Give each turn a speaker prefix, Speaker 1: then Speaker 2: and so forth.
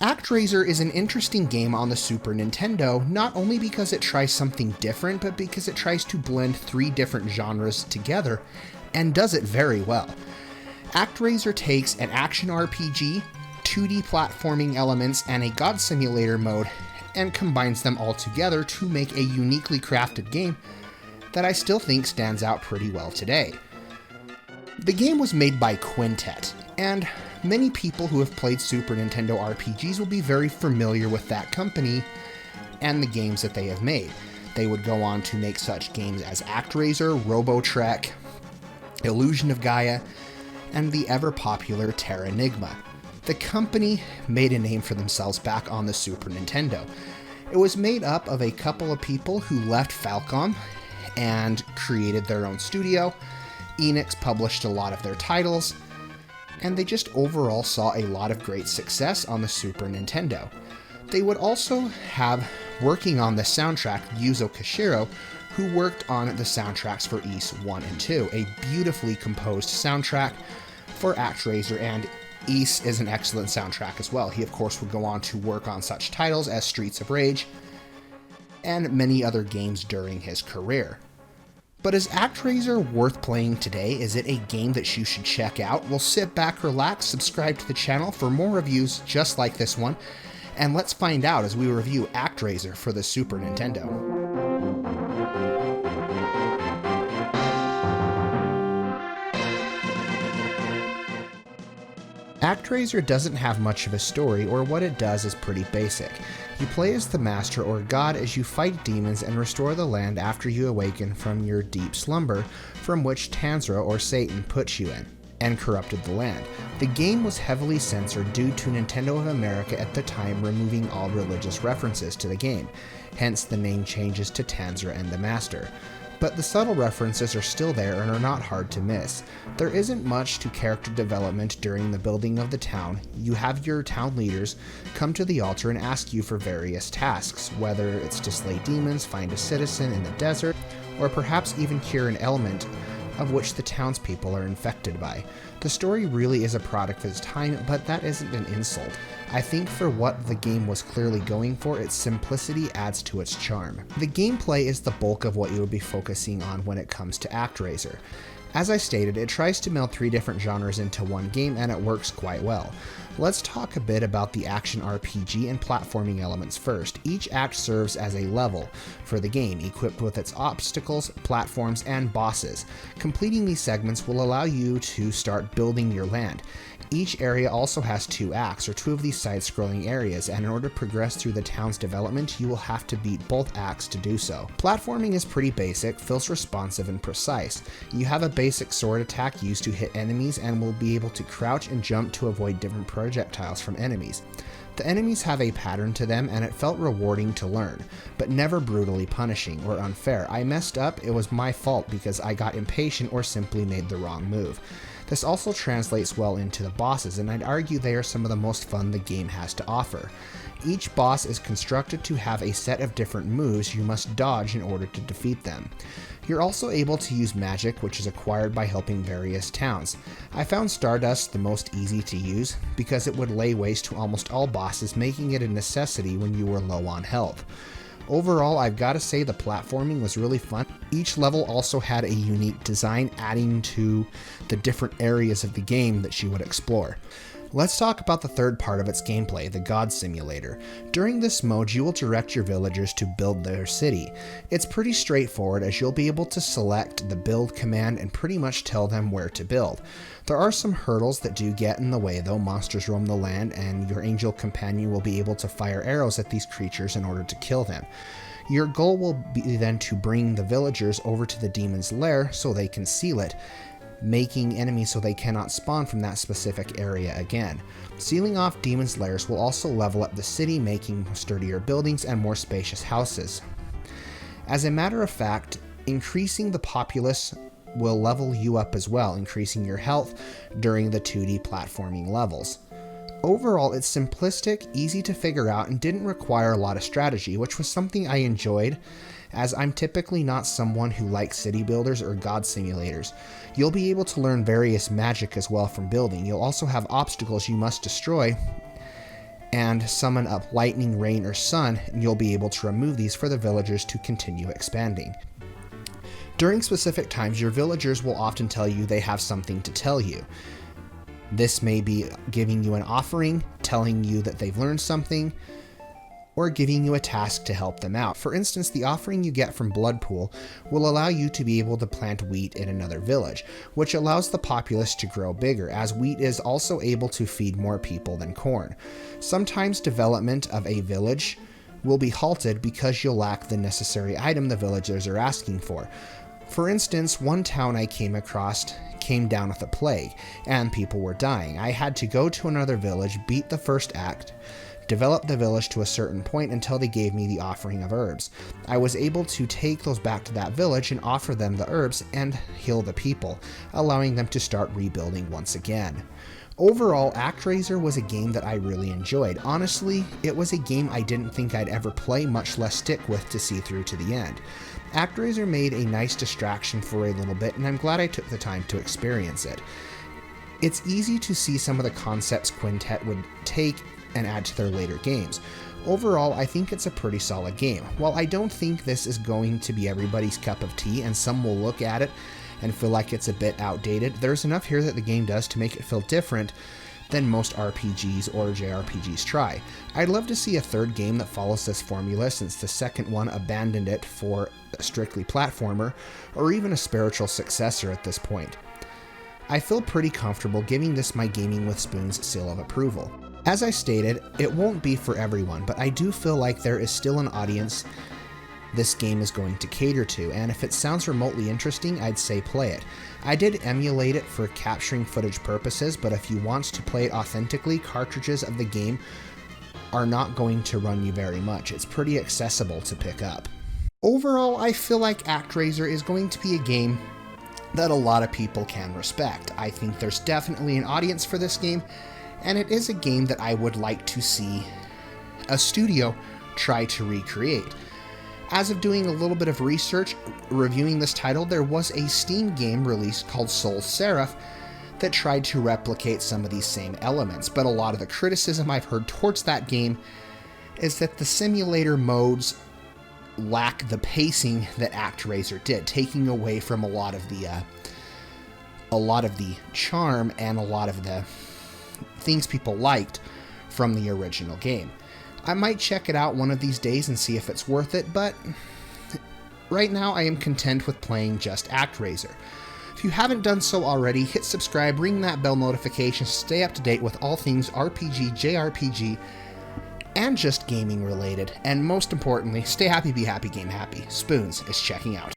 Speaker 1: ActRaiser is an interesting game on the Super Nintendo, not only because it tries something different, but because it tries to blend three different genres together, and does it very well. ActRaiser takes an action RPG, 2D platforming elements, and a god simulator mode, and combines them all together to make a uniquely crafted game that I still think stands out pretty well today. The game was made by Quintet, and many people who have played Super Nintendo RPGs will be very familiar with that company and the games that they have made. They would go on to make such games as ActRaiser, Robotrek, Illusion of Gaia, and the ever-popular Terranigma. The company made a name for themselves back on the Super Nintendo. It was made up of a couple of people who left Falcom and created their own studio. Enix published a lot of their titles, and they just overall saw a lot of great success on the Super Nintendo. They would also have, working on the soundtrack, Yuzo Koshiro, who worked on the soundtracks for Ys 1 and 2, a beautifully composed soundtrack for ActRaiser, and Ys is an excellent soundtrack as well. He of course would go on to work on such titles as Streets of Rage and many other games during his career. But is ActRaiser worth playing today? Is it a game that you should check out? Well, sit back, relax, subscribe to the channel for more reviews just like this one, and let's find out as we review ActRaiser for the Super Nintendo. ActRaiser doesn't have much of a story, or what it does is pretty basic. You play as the Master or God as you fight demons and restore the land after you awaken from your deep slumber from which Tanzra or Satan put you in, and corrupted the land. The game was heavily censored due to Nintendo of America at the time removing all religious references to the game, hence the name changes to Tanzra and the Master. But the subtle references are still there and are not hard to miss. There isn't much to character development during the building of the town. You have your town leaders come to the altar and ask you for various tasks, whether it's to slay demons, find a citizen in the desert, or perhaps even cure an ailment of which the townspeople are infected by. The story really is a product of its time, but that isn't an insult. I think for what the game was clearly going for, its simplicity adds to its charm. The gameplay is the bulk of what you would be focusing on when it comes to ActRaiser. As I stated, it tries to meld three different genres into one game, and it works quite well. Let's talk a bit about the action RPG and platforming elements first. Each act serves as a level for the game, equipped with its obstacles, platforms, and bosses. Completing these segments will allow you to start building your land. Each area also has two acts, or two of these side-scrolling areas, and in order to progress through the town's development, you will have to beat both acts to do so. Platforming is pretty basic, feels responsive and precise. You have a basic sword attack used to hit enemies and will be able to crouch and jump to avoid different projectiles from enemies. The enemies have a pattern to them, and it felt rewarding to learn, but never brutally punishing or unfair. I messed up, it was my fault because I got impatient or simply made the wrong move. This also translates well into the bosses, and I'd argue they are some of the most fun the game has to offer. Each boss is constructed to have a set of different moves you must dodge in order to defeat them. You're also able to use magic, which is acquired by helping various towns. I found Stardust the most easy to use because it would lay waste to almost all bosses, making it a necessity when you were low on health. Overall, I've got to say the platforming was really fun. Each level also had a unique design, adding to the different areas of the game that you would explore. Let's talk about the third part of its gameplay, the God Simulator. During this mode, you will direct your villagers to build their city. It's pretty straightforward as you'll be able to select the build command and pretty much tell them where to build. There are some hurdles that do get in the way though. Monsters roam the land and your angel companion will be able to fire arrows at these creatures in order to kill them. Your goal will be then to bring the villagers over to the demon's lair so they can seal it, making enemies so they cannot spawn from that specific area again. Sealing off demons' lairs will also level up the city, making sturdier buildings and more spacious houses. As a matter of fact, increasing the populace will level you up as well, increasing your health during the 2D platforming levels. Overall, it's simplistic, easy to figure out, and didn't require a lot of strategy, which was something I enjoyed, as I'm typically not someone who likes city builders or god simulators. You'll be able to learn various magic as well from building. You'll also have obstacles you must destroy, and summon up lightning, rain, or sun, and you'll be able to remove these for the villagers to continue expanding. During specific times, your villagers will often tell you they have something to tell you. This may be giving you an offering, telling you that they've learned something, or giving you a task to help them out. For instance, the offering you get from Bloodpool will allow you to be able to plant wheat in another village, which allows the populace to grow bigger, as wheat is also able to feed more people than corn. Sometimes development of a village will be halted because you'll lack the necessary item the villagers are asking for. For instance, one town I came across came down with a plague, and people were dying. I had to go to another village, beat the first act, develop the village to a certain point until they gave me the offering of herbs. I was able to take those back to that village and offer them the herbs and heal the people, allowing them to start rebuilding once again. Overall, ActRaiser was a game that I really enjoyed. Honestly, it was a game I didn't think I'd ever play, much less stick with to see through to the end. ActRaiser made a nice distraction for a little bit, and I'm glad I took the time to experience it. It's easy to see some of the concepts Quintet would take and add to their later games. Overall, I think it's a pretty solid game. While I don't think this is going to be everybody's cup of tea, and some will look at it and feel like it's a bit outdated, there's enough here that the game does to make it feel different than most RPGs or JRPGs try. I'd love to see a third game that follows this formula, since the second one abandoned it for a strictly platformer, or even a spiritual successor at this point. I feel pretty comfortable giving this my Gaming with Spoons seal of approval. As I stated, it won't be for everyone, but I do feel like there is still an audience this game is going to cater to, and if it sounds remotely interesting, I'd say play it. I did emulate it for capturing footage purposes, but if you want to play it authentically, cartridges of the game are not going to run you very much. It's pretty accessible to pick up. Overall, I feel like ActRaiser is going to be a game that a lot of people can respect. I think there's definitely an audience for this game, and it is a game that I would like to see a studio try to recreate. As of doing a little bit of research reviewing this title, there was a Steam game released called Soul Seraph that tried to replicate some of these same elements, but a lot of the criticism I've heard towards that game is that the simulator modes lack the pacing that ActRaiser did, taking away from a lot of the charm and a lot of the things people liked from the original game. I might check it out one of these days and see if it's worth it, but right now I am content with playing just ActRaiser. If you haven't done so already, hit subscribe, ring that bell notification, stay up to date with all things RPG, JRPG, and just gaming related. And most importantly, stay happy, be happy, game happy. Spoons is checking out.